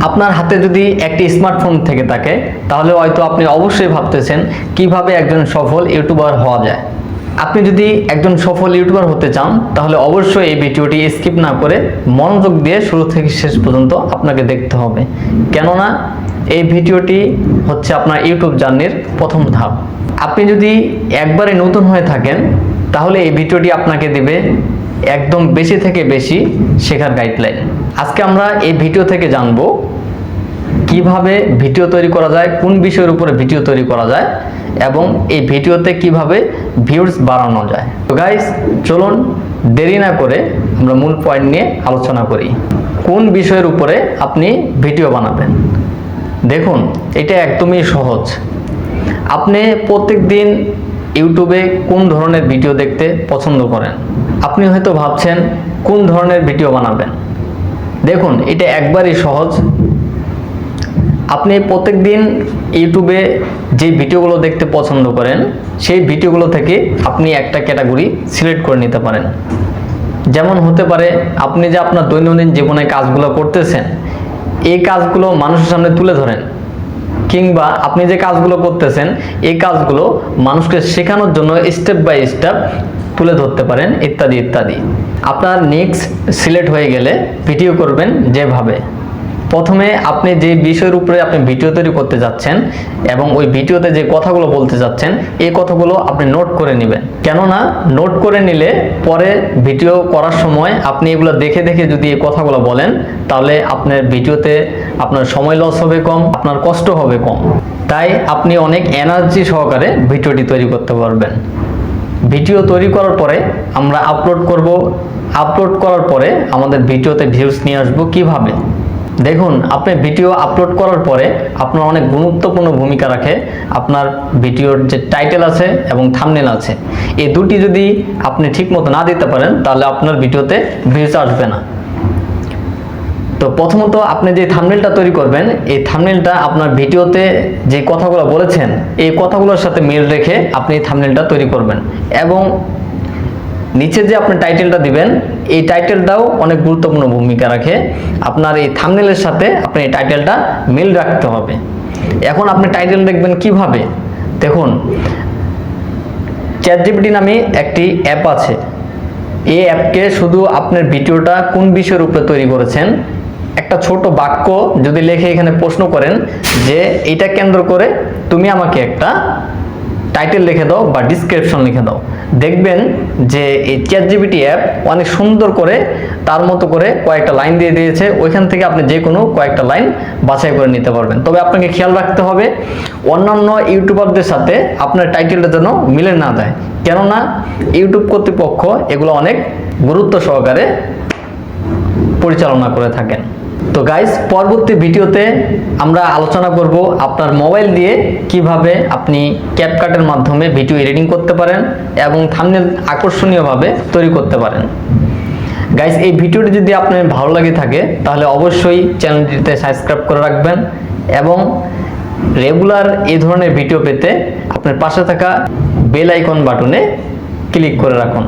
আপনার হাতে যদি একটি স্মার্টফোন থেকে থাকে তাহলে হয়তো আপনি অবশ্যই ভাবতেছেন কিভাবে একজন সফল ইউটিউবার হওয়া যায়। আপনি যদি একজন সফল ইউটিউবার হতে চান তাহলে অবশ্যই এই ভিডিওটি স্কিপ না করে মনোযোগ দিয়ে শুরু থেকে শেষ পর্যন্ত আপনাকে দেখতে হবে, কেননা এই ভিডিওটি হচ্ছে আপনার ইউটিউব জার্নির প্রথম ধাপ। আপনি যদি একবারে নতুন হয়ে থাকেন তাহলে এই ভিডিওটি আপনাকে দিবে একদম বেশি থেকে বেশি শেখার গাইডলাইন। আজকে আমরা এই ভিডিও থেকে জানবো কিভাবে ভিডিও তৈরি করা যায়, কোন বিষয়ের উপরে ভিডিও তৈরি করা যায় এবং এই ভিডিওতে কিভাবে ভিউজ বাড়ানো যায়। তো গাইস, চলুন দেরি না করে আমরা মূল পয়েন্ট নিয়ে আলোচনা করি। কোন বিষয়ের উপরে আপনি ভিডিও বানাবেন? দেখুন, এটা একদমই সহজ। আপনি প্রত্যেকদিন ইউটিউবে কোন ধরনের ভিডিও দেখতে পছন্দ করেন? আপনি হয়তো ভাবছেন কোন ধরনের ভিডিও বানাবেন। দেখুন, এটা একবারই সহজ। আপনি প্রত্যেকদিন ইউটিউবে যে ভিডিওগুলো দেখতে পছন্দ করেন সেই ভিডিওগুলো থেকে আপনি একটা ক্যাটাগরি সিলেক্ট করে নিতে পারেন। যেমন হতে পারে আপনি যে আপনার দৈনন্দিন জীবনে কাজগুলো করতেছেন এই কাজগুলো মানুষের সামনে তুলে ধরেন, কিংবা আপনি যে কাজগুলো করতেছেন এই কাজগুলো মানুষকে শেখানোর জন্য স্টেপ বাই স্টেপ তুলে ধরতে পারেন, ইত্যাদি ইত্যাদি। আপনার নেক্সট সিলেক্ট হয়ে গেলে ভিডিও করবেন যেভাবে। প্রথমে আপনি যে বিষয়ের উপরে আপনি ভিডিও তৈরি করতে যাচ্ছেন এবং ওই ভিডিওতে যে কথাগুলো বলতে যাচ্ছেন এই কথাগুলো আপনি নোট করে নেবেন, কেননা নোট করে নিলে পরে ভিডিও করার সময় আপনি এগুলো দেখে দেখে যদি এই কথাগুলো বলেন তাহলে আপনার ভিডিওতে আপনার সময় লস হবে কম, আপনার কষ্ট হবে কম। তাই আপনি অনেক এনার্জি সহকারে ভিডিওটি তৈরি করতে পারবেন। ভিডিও তৈরি করার পরে আমরা আপলোড করব। আপলোড করার পরে আমাদের ভিডিওতে ভিউজ নিয়ে আসবো কিভাবে? দেখুন, আপনি ভিডিও আপলোড করার পরে আপনার অনেক গুরুত্বপূর্ণ ভূমিকা রাখে আপনার ভিডিওর যে টাইটেল আছে এবং থাম্বনেল আছে। এই দুটি যদি আপনি ঠিকমতো না দিতে পারেন তাহলে আপনার ভিডিওতে ভিউজ আসবে না। তো প্রথমত আপনি যে থাম্বনেলটা তৈরি করবেন এই থাম্বনেলটা আপনার ভিডিওতে যে কথাগুলো বলেছেন এই কথাগুলোর সাথে মিল রেখে আপনি থাম্বনেলটা তৈরি করবেন এবং নিচে যে আপনি টাইটেলটা দিবেন এই টাইটেলটাও অনেক গুরুত্বপূর্ণ ভূমিকা রাখে। আপনার এই থাম্বনেলের সাথে আপনি এই টাইটেলটা মিল রাখতে হবে। এখন আপনি টাইটেল দেখবেন কিভাবে? দেখুন, চ্যাটজিপিটি নামে একটি অ্যাপ আছে। এই অ্যাপকে শুধু আপনার ভিডিওটা কোন বিষয়ের উপরে তৈরি করেছেন একটা ছোট বাক্য যদি লিখে এখানে প্রশ্ন করেন যে এটা কেন্দ্র করে তুমি আমাকে একটা টাইটেল লিখে দাও বা ডিসক্রিপশন লিখে দাও, দেখবেন যে এই চ্যাটজিপিটি অ্যাপ অনেক সুন্দর করে তার মতো করে কয়েকটা লাইন দিয়ে দিয়েছে। ওইখান থেকে আপনি যে কোনো কয়েকটা লাইন বাছাই করে নিতে পারবেন। তবে আপনাকে খেয়াল রাখতে হবে অন্যান্য ইউটিউবারদের সাথে আপনার টাইটেলটা যেন মিলে না যায়, কেননা ইউটিউব কর্তৃপক্ষ এগুলো অনেক গুরুত্ব সহকারে পরিচালনা করে থাকেন। তো গাইস, পরবর্তী ভিডিওতে আমরা আলোচনা করব আপনার মোবাইল দিয়ে কিভাবে আপনি ক্যাপকাটের মাধ্যমে ভিডিও এডিটিং করতে পারেন এবং থাম্বনেল আকর্ষণীয়ভাবে তৈরি করতে পারেন। গাইস, এই ভিডিওটি যদি আপনার ভালো লাগে থাকে তাহলে অবশ্যই চ্যানেলটিতে সাবস্ক্রাইব করে রাখবেন এবং রেগুলার এই ধরনের ভিডিও পেতে আপনার পাশে থাকা বেল আইকন বাটনে ক্লিক করে রাখুন।